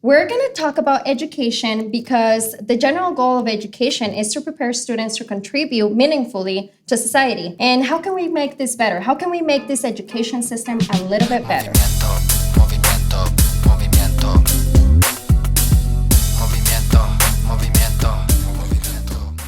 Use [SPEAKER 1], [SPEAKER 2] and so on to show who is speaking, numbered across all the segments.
[SPEAKER 1] We're going to talk about education because the general goal of education is to prepare students to contribute meaningfully to society. And how can we make this better? How can we make this education system a little bit better?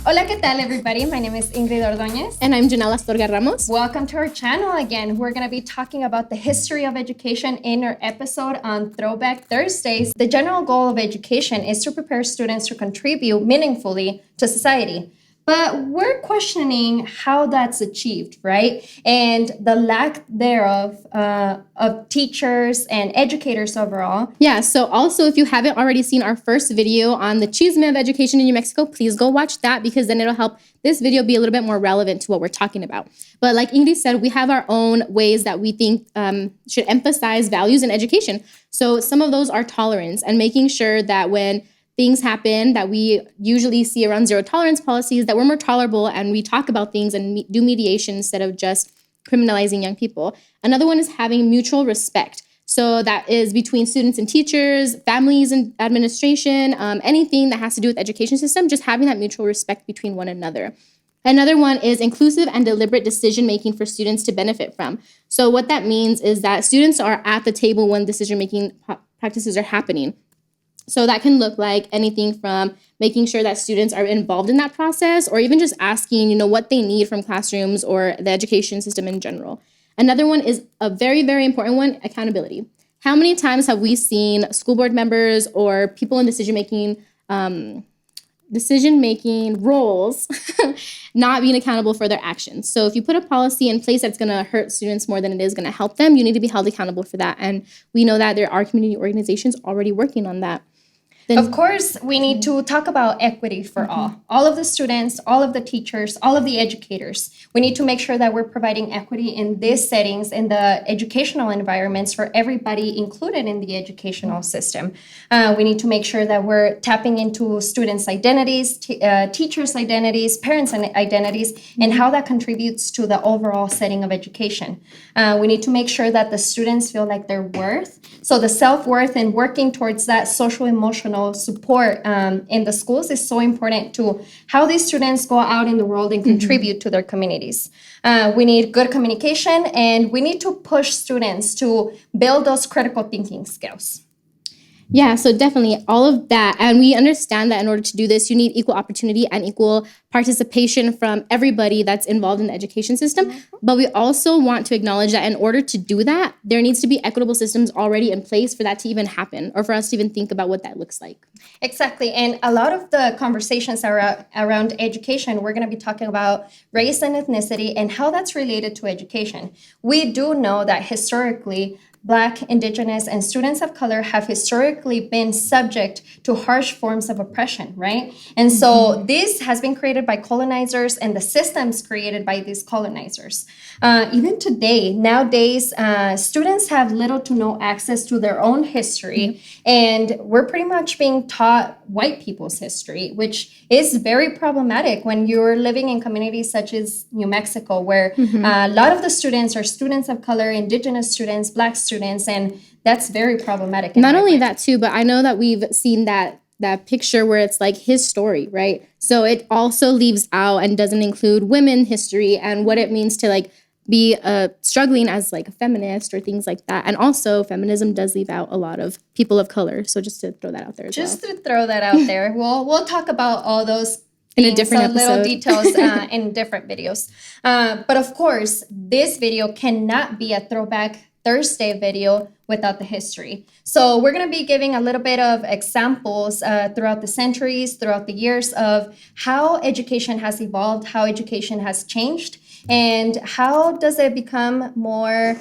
[SPEAKER 1] Hola, ¿qué tal, everybody? My name is Ingrid Ordóñez.
[SPEAKER 2] And I'm Janela Astorga Ramos.
[SPEAKER 1] Welcome to our channel again. We're going to be talking about the history of education in our episode on ThrowBack Thursdays. The general goal of education is to prepare students to contribute meaningfully to society. But we're questioning how that's achieved, right? And the lack thereof of teachers and educators overall.
[SPEAKER 2] Yeah, so also if you haven't already seen our first video on the chisme of education in New Mexico, please go watch that because then it'll help this video be a little bit more relevant to what we're talking about. But like Ingrid said, we have our own ways that we think should emphasize values in education. So some of those are tolerance and making sure that when things happen that we usually see around zero tolerance policies, that we're more tolerable and we talk about things and do mediation instead of just criminalizing young people. Another one is having mutual respect. So that is between students and teachers, families and administration, anything that has to do with education system, just having that mutual respect between one another. Another one is inclusive and deliberate decision-making for students to benefit from. So what that means is that students are at the table when decision-making practices are happening. So that can look like anything from making sure that students are involved in that process or even just asking, what they need from classrooms or the education system in general. Another one is a very, very important one, accountability. How many times have we seen school board members or people in decision-making roles not being accountable for their actions? So if you put a policy in place that's going to hurt students more than it is going to help them, you need to be held accountable for that. And we know that there are community organizations already working on that.
[SPEAKER 1] Of course, we need to talk about equity for all of the students, all of the teachers, all of the educators. We need to make sure that we're providing equity in these settings, in the educational environments for everybody included in the educational system. We need to make sure that we're tapping into students' identities, teachers' identities, parents' identities, and how that contributes to the overall setting of education. We need to make sure that the students feel like their worth. So the self-worth and working towards that social-emotional support in the schools is so important to how these students go out in the world and contribute to their communities. We need good communication and we need to push students to build those critical thinking skills.
[SPEAKER 2] Yeah, so definitely all of that. And we understand that in order to do this, you need equal opportunity and equal participation from everybody that's involved in the education system. But we also want to acknowledge that in order to do that, there needs to be equitable systems already in place for that to even happen or for us to even think about what that looks like.
[SPEAKER 1] Exactly. And a lot of the conversations around education, we're going to be talking about race and ethnicity and how that's related to education. We do know that historically, Black, Indigenous, and students of color have historically been subject to harsh forms of oppression, right? And so this has been created by colonizers and the systems created by these colonizers. Even today, nowadays, students have little to no access to their own history, and we're pretty much being taught white people's history, which is very problematic when you're living in communities such as New Mexico, where a lot of the students are students of color, Indigenous students, Black students, and that's very problematic.
[SPEAKER 2] Not only that too, but I know that we've seen that picture where it's like his story, right? So it also leaves out and doesn't include women history and what it means to like be struggling as like a feminist or things like that. And also feminism does leave out a lot of people of color. So just to throw that out there as well.
[SPEAKER 1] Just to throw that out there. We'll talk about all those
[SPEAKER 2] in a different episode.
[SPEAKER 1] Little details in different videos. But of course, this video cannot be a Throwback Thursday video without the history. So we're going to be giving a little bit of examples throughout the centuries, throughout the years of how education has evolved, how education has changed, and how does it become more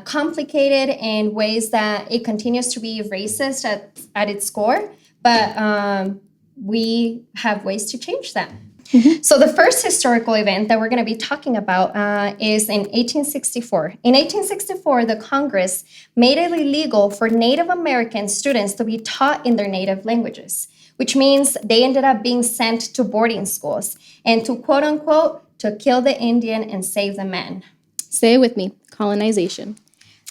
[SPEAKER 1] complicated in ways that it continues to be racist at its core, but we have ways to change that. So the first historical event that we're going to be talking about is in 1864. In 1864, the Congress made it illegal for Native American students to be taught in their native languages, which means they ended up being sent to boarding schools and to, quote unquote, to kill the Indian and save the man.
[SPEAKER 2] Say it with me, colonization.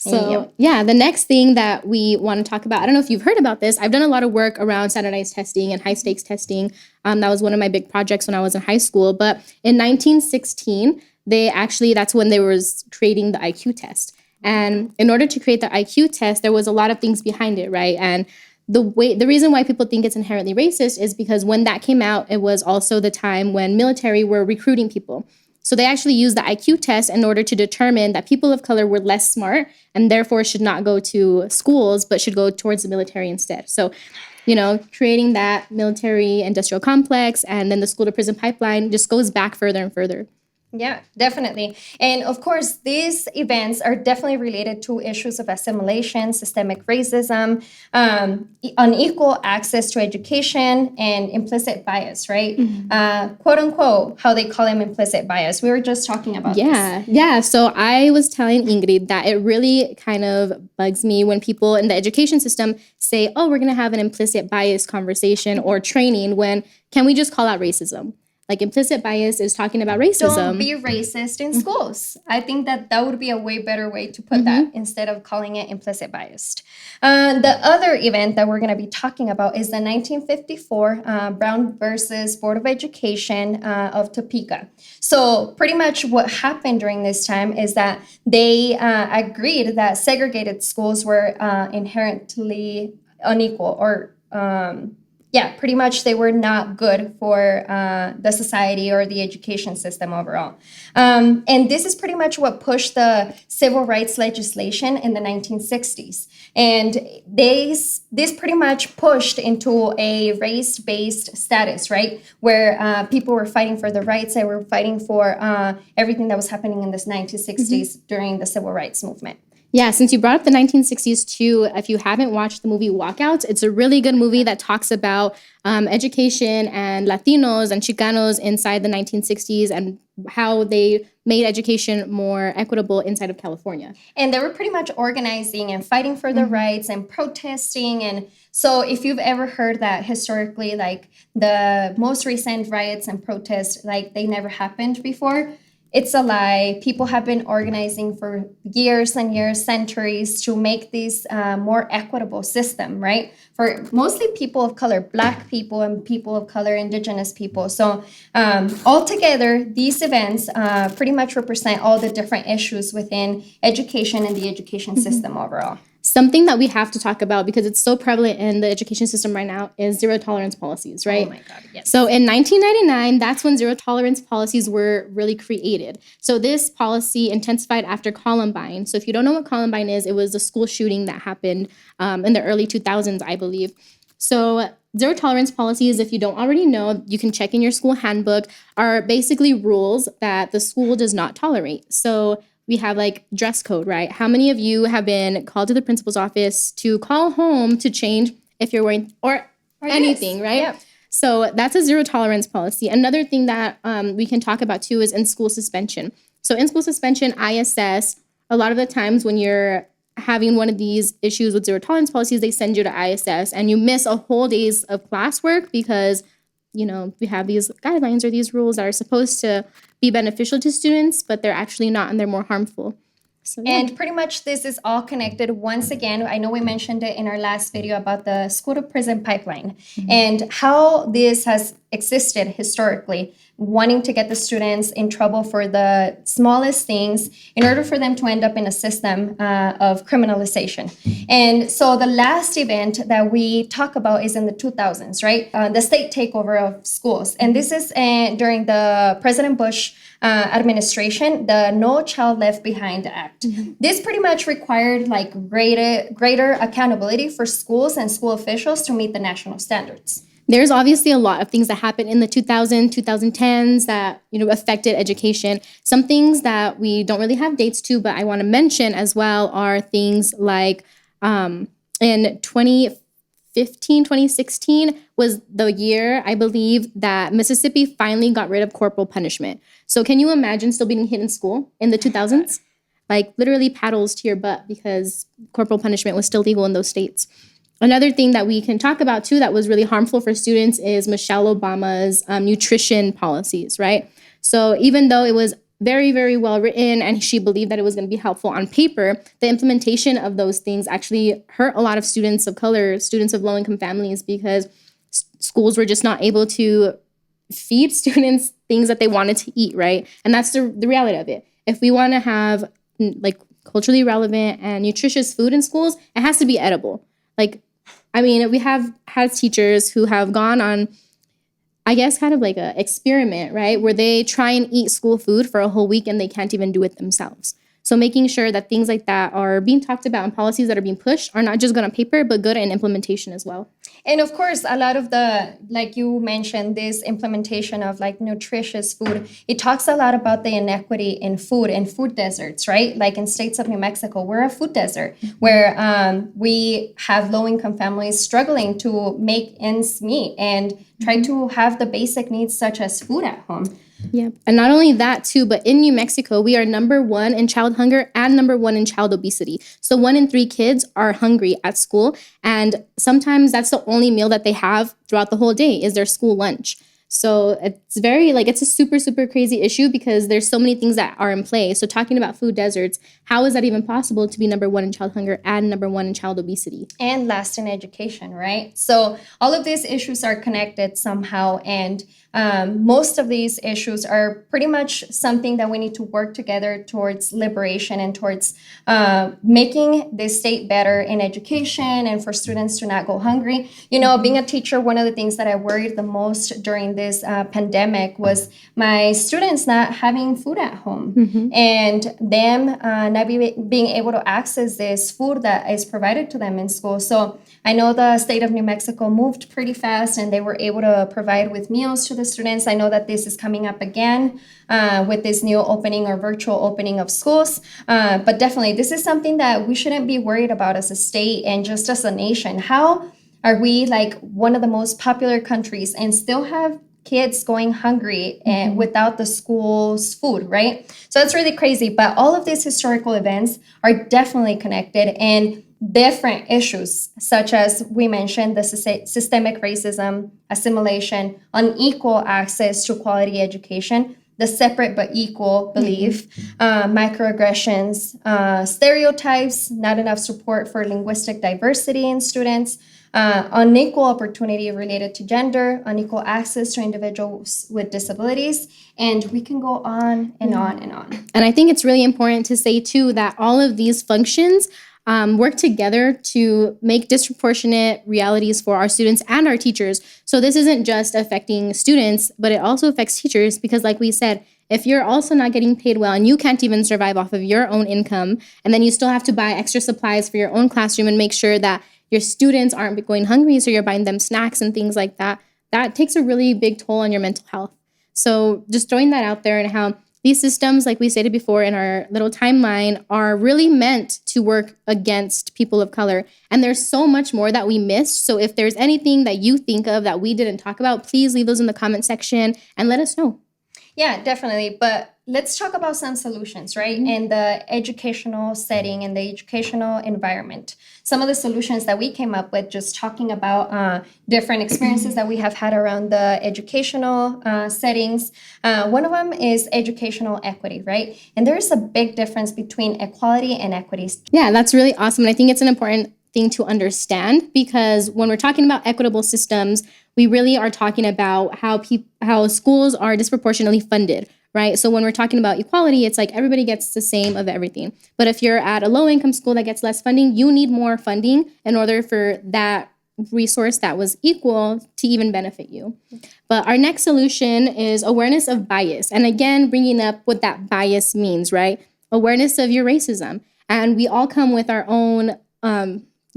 [SPEAKER 2] So, yeah, the next thing that we want to talk about, I don't know if you've heard about this. I've done a lot of work around standardized testing and high stakes testing. That was one of my big projects when I was in high school. But in 1916, that's when they was creating the IQ test. And in order to create the IQ test, there was a lot of things behind it, right? And the reason why people think it's inherently racist is because when that came out, it was also the time when military were recruiting people. So they actually used the IQ test in order to determine that people of color were less smart and therefore should not go to schools, but should go towards the military instead. So, creating that military industrial complex and then the school to prison pipeline just goes back further and further.
[SPEAKER 1] Yeah, definitely. And of course, these events are definitely related to issues of assimilation, systemic racism, unequal access to education, and implicit bias, right? Quote unquote, how they call them implicit bias. We were just talking about this.
[SPEAKER 2] Yeah. So I was telling Ingrid that it really kind of bugs me when people in the education system say, oh, we're going to have an implicit bias conversation or training when can we just call out racism? Like implicit bias is talking about racism.
[SPEAKER 1] Don't be racist in schools. I think that would be a way better way to put that instead of calling it implicit biased. The other event that we're going to be talking about is the 1954 Brown versus Board of Education of Topeka. So pretty much what happened during this time is that they agreed that segregated schools were inherently unequal or pretty much they were not good for the society or the education system overall. And this is pretty much what pushed the civil rights legislation in the 1960s. And this pretty much pushed into a race-based status, right? Where people were fighting for the rights, they were fighting for everything that was happening in the 1960s during the civil rights movement.
[SPEAKER 2] Yeah, since you brought up the 1960s too, if you haven't watched the movie Walkout, it's a really good movie that talks about education and Latinos and Chicanos inside the 1960s and how they made education more equitable inside of California.
[SPEAKER 1] And they were pretty much organizing and fighting for their rights and protesting. And so if you've ever heard that historically, like the most recent riots and protests, like they never happened before, it's a lie. People have been organizing for years and years, centuries, to make this more equitable system, right? For mostly people of color, Black people and people of color, Indigenous people. So altogether, these events pretty much represent all the different issues within education and the education system overall.
[SPEAKER 2] Something that we have to talk about because it's so prevalent in the education system right now is zero tolerance policies, right?
[SPEAKER 1] Oh my God, yes.
[SPEAKER 2] So in 1999, that's when zero tolerance policies were really created. So this policy intensified after Columbine. So if you don't know what Columbine is, it was a school shooting that happened in the early 2000s, I believe. So zero tolerance policies, if you don't already know, you can check in your school handbook, are basically rules that the school does not tolerate. So we have like dress code, right? How many of you have been called to the principal's office to call home to change if you're wearing or anything, right?
[SPEAKER 1] Yeah.
[SPEAKER 2] So that's a zero tolerance policy. Another thing that we can talk about too is in school suspension. So in school suspension, ISS, a lot of the times when you're having one of these issues with zero tolerance policies, they send you to ISS and you miss a whole days of classwork because we have these guidelines or these rules that are supposed to be beneficial to students, but they're actually not, and they're more harmful. So, yeah.
[SPEAKER 1] And pretty much this is all connected once again. I know we mentioned it in our last video about the school to prison pipeline and how this has existed historically, wanting to get the students in trouble for the smallest things in order for them to end up in a system of criminalization. And so the last event that we talk about is in the 2000s, right? The state takeover of schools. And this is during the President Bush administration, the No Child Left Behind Act. This pretty much required like greater accountability for schools and school officials to meet the national standards.
[SPEAKER 2] There's obviously a lot of things that happened in the 2010s that, affected education. Some things that we don't really have dates to, but I want to mention as well are things like in 2016 was the year, I believe, that Mississippi finally got rid of corporal punishment. So can you imagine still being hit in school in the 2000s? Like literally paddles to your butt because corporal punishment was still legal in those states. Another thing that we can talk about, too, that was really harmful for students is Michelle Obama's nutrition policies, right? So even though it was very, very well written, and she believed that it was going to be helpful on paper, the implementation of those things actually hurt a lot of students of color, students of low-income families, because schools were just not able to feed students things that they wanted to eat, right? And that's the reality of it. If we want to have like culturally relevant and nutritious food in schools, it has to be edible. Like, I mean, we have had teachers who have gone on, I guess, kind of like a experiment, right? Where they try and eat school food for a whole week and they can't even do it themselves. So making sure that things like that are being talked about and policies that are being pushed are not just good on paper, but good in implementation as well.
[SPEAKER 1] And of course, a lot of the, like you mentioned, this implementation of like nutritious food, it talks a lot about the inequity in food and food deserts, right? Like in states of New Mexico, we're a food desert where we have low-income families struggling to make ends meet and try to have the basic needs such as food at home.
[SPEAKER 2] Yeah. And not only that too, but in New Mexico, we are number 1 in child hunger and number 1 in child obesity. So 1 in 3 kids are hungry at school. And sometimes that's the only meal that they have throughout the whole day is their school lunch. So it's very it's a super, super crazy issue because there's so many things that are in play. So talking about food deserts, how is that even possible to be number 1 in child hunger and number 1 in child obesity?
[SPEAKER 1] And last in education, right? So all of these issues are connected somehow. And most of these issues are pretty much something that we need to work together towards liberation and towards making the state better in education and for students to not go hungry. You know, being a teacher, one of the things that I worried the most during this pandemic was my students not having food at home and them not being able to access this food that is provided to them in school. So I know the state of New Mexico moved pretty fast and they were able to provide with meals to the students. I know that this is coming up again with this new opening or virtual opening of schools. But definitely, this is something that we shouldn't be worried about as a state and just as a nation. How are we like one of the most popular countries and still have kids going hungry and without the school's food, right? So that's really crazy. But all of these historical events are definitely connected and different issues, such as we mentioned, the systemic racism, assimilation, unequal access to quality education, the separate but equal belief, microaggressions, stereotypes, not enough support for linguistic diversity in students, unequal opportunity related to gender, unequal access to individuals with disabilities, and we can go on and on and on.
[SPEAKER 2] And I think it's really important to say, too, that all of these functions work together to make disproportionate realities for our students and our teachers. So this isn't just affecting students, but it also affects teachers because, like we said, if you're also not getting paid well and you can't even survive off of your own income, and then you still have to buy extra supplies for your own classroom and make sure that your students aren't going hungry, so you're buying them snacks and things like that, that takes a really big toll on your mental health. So just throwing that out there and how these systems, like we stated before in our little timeline, are really meant to work against people of color. And there's so much more that we missed. So if there's anything that you think of that we didn't talk about, please leave those in the comment section and let us know.
[SPEAKER 1] Yeah, definitely. But let's talk about some solutions, right? In the educational setting and the educational environment. Some of the solutions that we came up with, just talking about different experiences that we have had around the educational settings. One of them is educational equity, right? And there's a big difference between equality and equity.
[SPEAKER 2] Yeah, that's really awesome. And I think it's an important thing to understand because when we're talking about equitable systems, we really are talking about how schools are disproportionately funded, right? So when we're talking about equality, it's like everybody gets the same of everything. But if you're at a low-income school that gets less funding, you need more funding in order for that resource that was equal to even benefit you. But our next solution is awareness of bias. And again, bringing up what that bias means, right? Awareness of your racism. And we all come with our own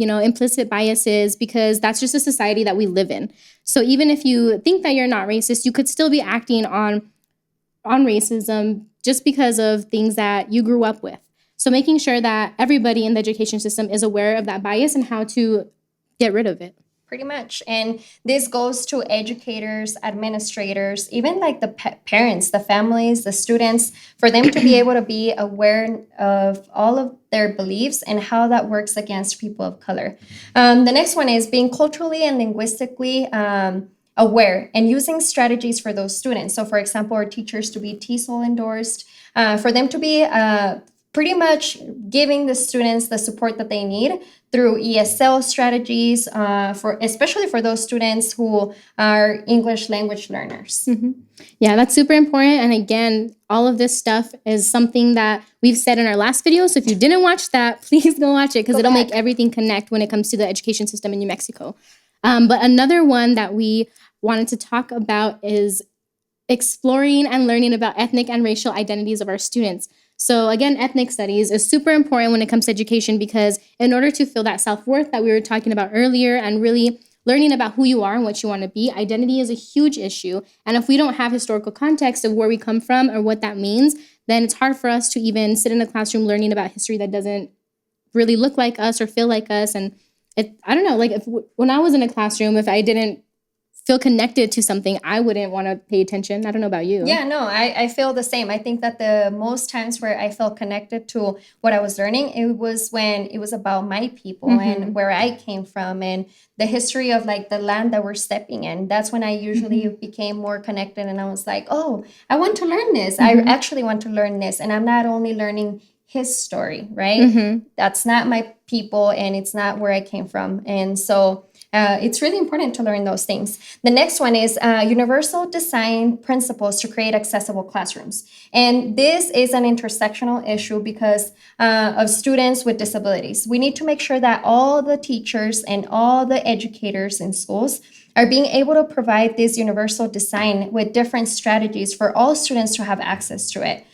[SPEAKER 2] implicit biases because that's just a society that we live in. So even if you think that you're not racist, you could still be acting on racism just because of things that you grew up with. So making sure that everybody in the education system is aware of that bias and how to get rid of it.
[SPEAKER 1] Pretty much. And this goes to educators, administrators, even like the parents, the families, the students, for them to be able to be aware of all of their beliefs and how that works against people of color. The next one is being culturally and linguistically aware and using strategies for those students. So for example, our teachers to be TESOL endorsed, for them to be pretty much giving the students the support that they need through ESL strategies, especially for those students who are English language learners.
[SPEAKER 2] Mm-hmm. Yeah, that's super important. And again, all of this stuff is something that we've said in our last video. So if you didn't watch that, please go watch it because it'll make everything connect when it comes to the education system in New Mexico. But another one that we wanted to talk about is exploring and learning about ethnic and racial identities of our students. So again, ethnic studies is super important when it comes to education because in order to feel that self-worth that we were talking about earlier and really learning about who you are and what you want to be, identity is a huge issue. And if we don't have historical context of where we come from or what that means, then it's hard for us to even sit in a classroom learning about history that doesn't really look like us or feel like us. And I don't know, like when I was in a classroom, if I didn't feel connected to something, I wouldn't want to pay attention. I don't know about you.
[SPEAKER 1] Yeah, no, I feel the same. I think that the most times where I felt connected to what I was learning, it was when it was about my people and where I came from and the history of like the land that we're stepping in. That's when I usually became more connected and I was like, oh, I want to learn this. I actually want to learn this. And I'm not only learning his story, right? That's not my people and it's not where I came from. And so it's really important to learn those things. The next one is universal design principles to create accessible classrooms. And this is an intersectional issue because of students with disabilities. We need to make sure that all the teachers and all the educators in schools are being able to provide this universal design with different strategies for all students to have access to it.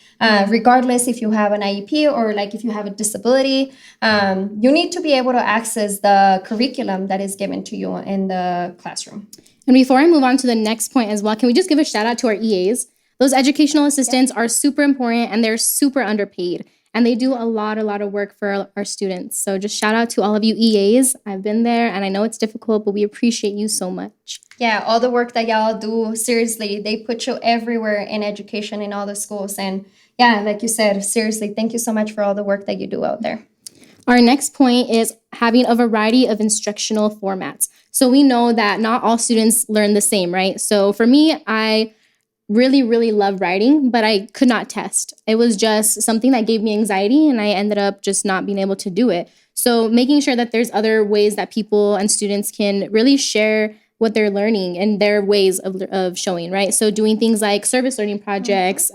[SPEAKER 1] Regardless if you have an IEP or like if you have a disability, you need to be able to access the curriculum that is given to you in the classroom.
[SPEAKER 2] And before I move on to the next point as well, can we just give a shout out to our EAs? Those educational assistants are super important and they're super underpaid. And they do a lot of work for our students. So just shout out to all of you EAs. I've been there and I know it's difficult, but we appreciate you so much.
[SPEAKER 1] Yeah, all the work that y'all do, seriously, they put you everywhere in education in all the schools. And yeah, like you said, seriously, thank you so much for all the work that you do out there.
[SPEAKER 2] Our next point is having a variety of instructional formats. So we know that not all students learn the same, right? So for me, I really love writing, but I could not test. It was just something that gave me anxiety and I ended up just not being able to do it. So making sure that there's other ways that people and students can really share what they're learning and their ways of showing, right? So doing things like service learning projects,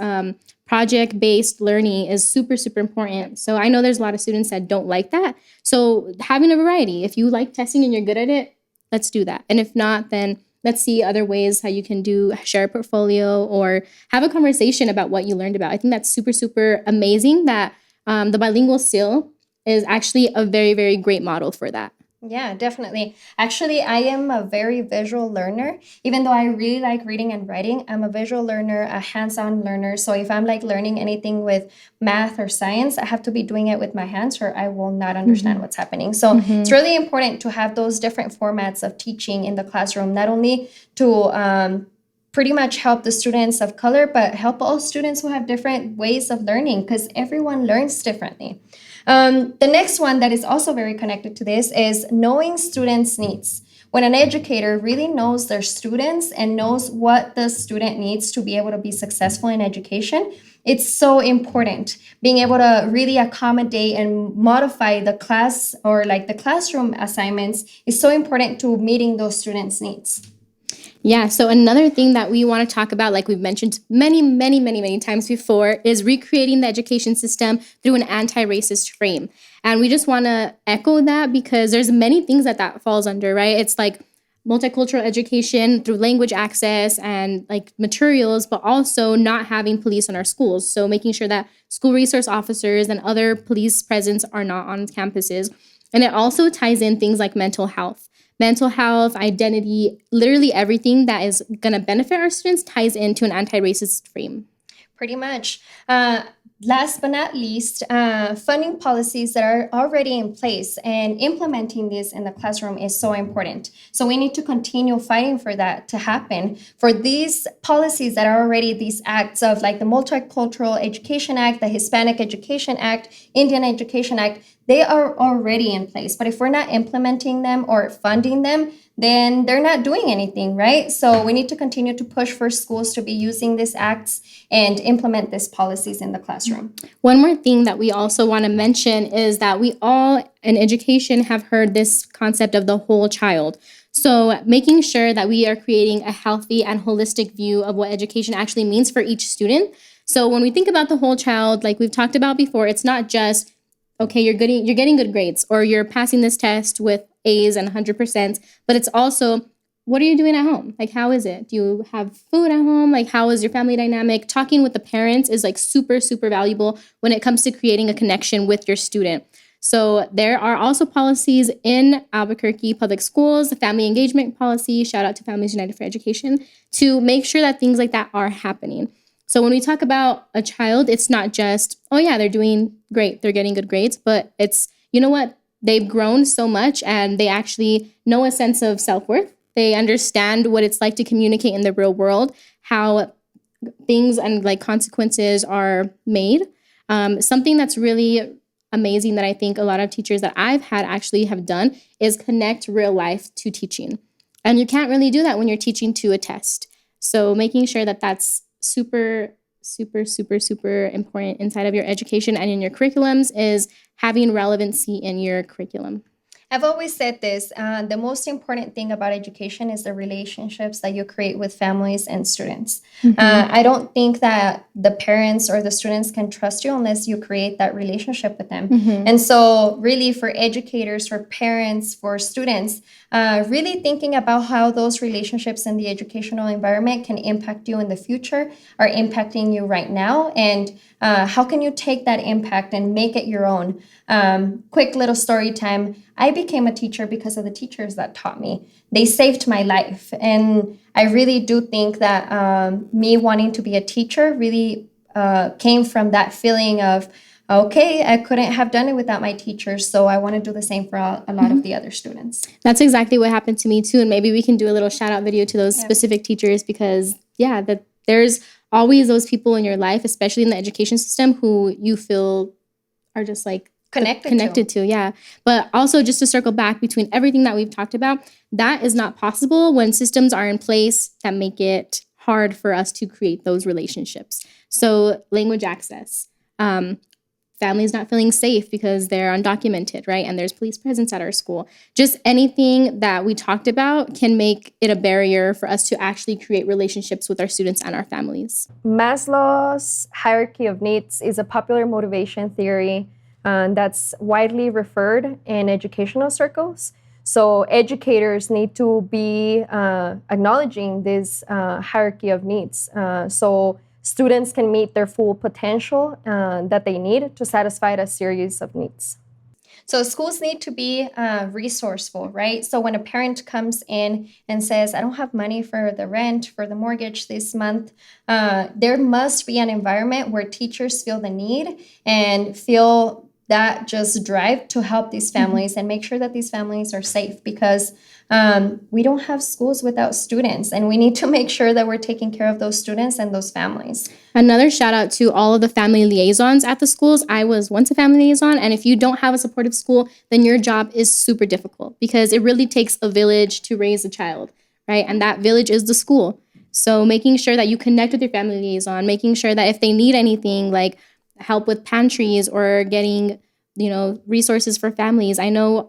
[SPEAKER 2] project-based learning is super important. So I know there's a lot of students that don't like that. So having a variety, if you like testing and you're good at it, let's do that. And if not, then let's see other ways how you can share a portfolio or have a conversation about what you learned about. I think that's super amazing that the bilingual seal is actually a very great model for that.
[SPEAKER 1] Yeah, definitely. Actually, I am a very visual learner. Even though I really like reading and writing, I'm a visual learner, a hands-on learner. So if I'm like learning anything with math or science, I have to be doing it with my hands or I will not understand what's happening. So it's really important to have those different formats of teaching in the classroom, not only to pretty much help the students of color, but help all students who have different ways of learning because everyone learns differently. The next one that is also very connected to this is knowing students' needs. When an educator really knows their students and knows what the student needs to be able to be successful in education, it's so important. Being able to really accommodate and modify the class or like the classroom assignments is so important to meeting those students' needs.
[SPEAKER 2] Yeah, so another thing that we want to talk about, like we've mentioned many times before, is recreating the education system through an anti-racist frame. And we just want to echo that because there's many things that falls under, right? It's like multicultural education through language access and like materials, but also not having police in our schools. So making sure that school resource officers and other police presence are not on campuses. And it also ties in things like mental health, identity, literally everything that is going to benefit our students ties into an anti-racist frame.
[SPEAKER 1] Pretty much. Last but not least, funding policies that are already in place and implementing this in the classroom is so important. So we need to continue fighting for that to happen. For these policies that are already these acts of like the Multicultural Education Act, the Hispanic Education Act, Indian Education Act, they are already in place. But if we're not implementing them or funding them, then they're not doing anything, right? So we need to continue to push for schools to be using these acts and implement these policies in the classroom.
[SPEAKER 2] One more thing that we also want to mention is that we all in education have heard this concept of the whole child. So making sure that we are creating a healthy and holistic view of what education actually means for each student. So when we think about the whole child, like we've talked about before, it's not just, okay, you're getting good grades or you're passing this test with A's and 100%, but it's also, what are you doing at home? Like, how is it? Do you have food at home? Like, how is your family dynamic? Talking with the parents is like super, super valuable when it comes to creating a connection with your student. So there are also policies in Albuquerque Public Schools, the family engagement policy, shout out to Families United for Education, to make sure that things like that are happening. So when we talk about a child, it's not just, oh yeah, they're doing great, they're getting good grades, but it's, you know what, they've grown so much and they actually know a sense of self-worth. They understand what it's like to communicate in the real world, how things and like consequences are made. Something that's really amazing that I think a lot of teachers that I've had actually have done is connect real life to teaching. And you can't really do that when you're teaching to a test. So making sure that that's super, super, super, super important inside of your education and in your curriculums is having relevancy in your curriculum.
[SPEAKER 1] I've always said this, the most important thing about education is the relationships that you create with families and students. I don't think that the parents or the students can trust you unless you create that relationship with them. And so really for educators, for parents, for students, really thinking about how those relationships in the educational environment can impact you in the future, are impacting you right now, and how can you take that impact and make it your own? Quick little story time. I became a teacher because of the teachers that taught me. They saved my life. And I really do think that me wanting to be a teacher really came from that feeling of, okay, I couldn't have done it without my teachers, so I want to do the same for a lot of the other students.
[SPEAKER 2] That's exactly what happened to me too. And maybe we can do a little shout out video to those specific teachers because, that there's always those people in your life, especially in the education system, who you feel are just like connected to. But also just to circle back between everything that we've talked about, that is not possible when systems are in place that make it hard for us to create those relationships. So language access, families not feeling safe because they're undocumented, right? And there's police presence at our school. Just anything that we talked about can make it a barrier for us to actually create relationships with our students and our families.
[SPEAKER 1] Maslow's hierarchy of needs is a popular motivation theory that's widely referred in educational circles. So educators need to be acknowledging this hierarchy of needs so students can meet their full potential that they need to satisfy a series of needs. So schools need to be resourceful, right? So when a parent comes in and says, I don't have money for the rent, for the mortgage this month, there must be an environment where teachers feel the need and feel that just drive to help these families and make sure that these families are safe, because we don't have schools without students, and we need to make sure that we're taking care of those students and those families.
[SPEAKER 2] Another shout out to all of the family liaisons at the schools. I was once a family liaison, and if you don't have a supportive school, then your job is super difficult because it really takes a village to raise a child, right? And that village is the school. So making sure that you connect with your family liaison, making sure that if they need anything like help with pantries or getting, resources for families. I know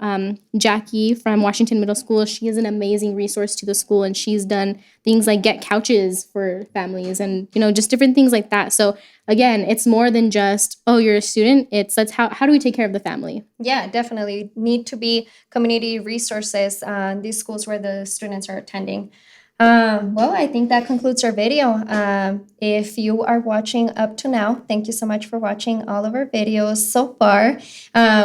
[SPEAKER 2] Jackie from Washington Middle School, she is an amazing resource to the school, and she's done things like get couches for families and, just different things like that. So again, it's more than just, oh, you're a student. That's how do we take care of the family? Yeah, definitely. Need to be community resources, these schools where the students are attending. Well, I think that concludes our video. If you are watching up to now, thank you so much for watching all of our videos so far.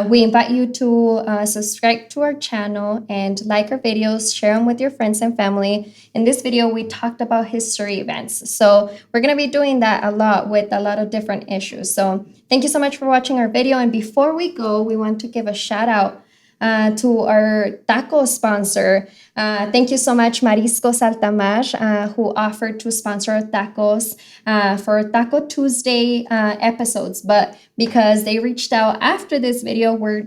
[SPEAKER 2] We invite you to subscribe to our channel and like our videos, share them with your friends and family. In this video, we talked about history events. So we're going to be doing that a lot with a lot of different issues. So thank you so much for watching our video. And before we go, we want to give a shout out to our taco sponsor.
[SPEAKER 1] Thank you so much, Mariscos Altamar, who offered to sponsor tacos for Taco Tuesday episodes. But because they reached out after this video, we're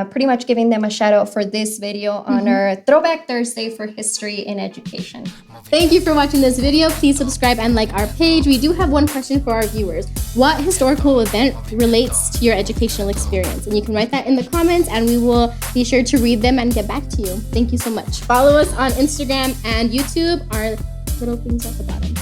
[SPEAKER 1] pretty much giving them a shout out for this video on our Throwback Thursday for History and Education.
[SPEAKER 2] Thank you for watching this video. Please subscribe and like our page. We do have one question for our viewers. What historical event relates to your educational experience? And you can write that in the comments and we will be sure to read them and get back to you. Thank you so much. Follow us on Instagram and YouTube, our little things at the bottom.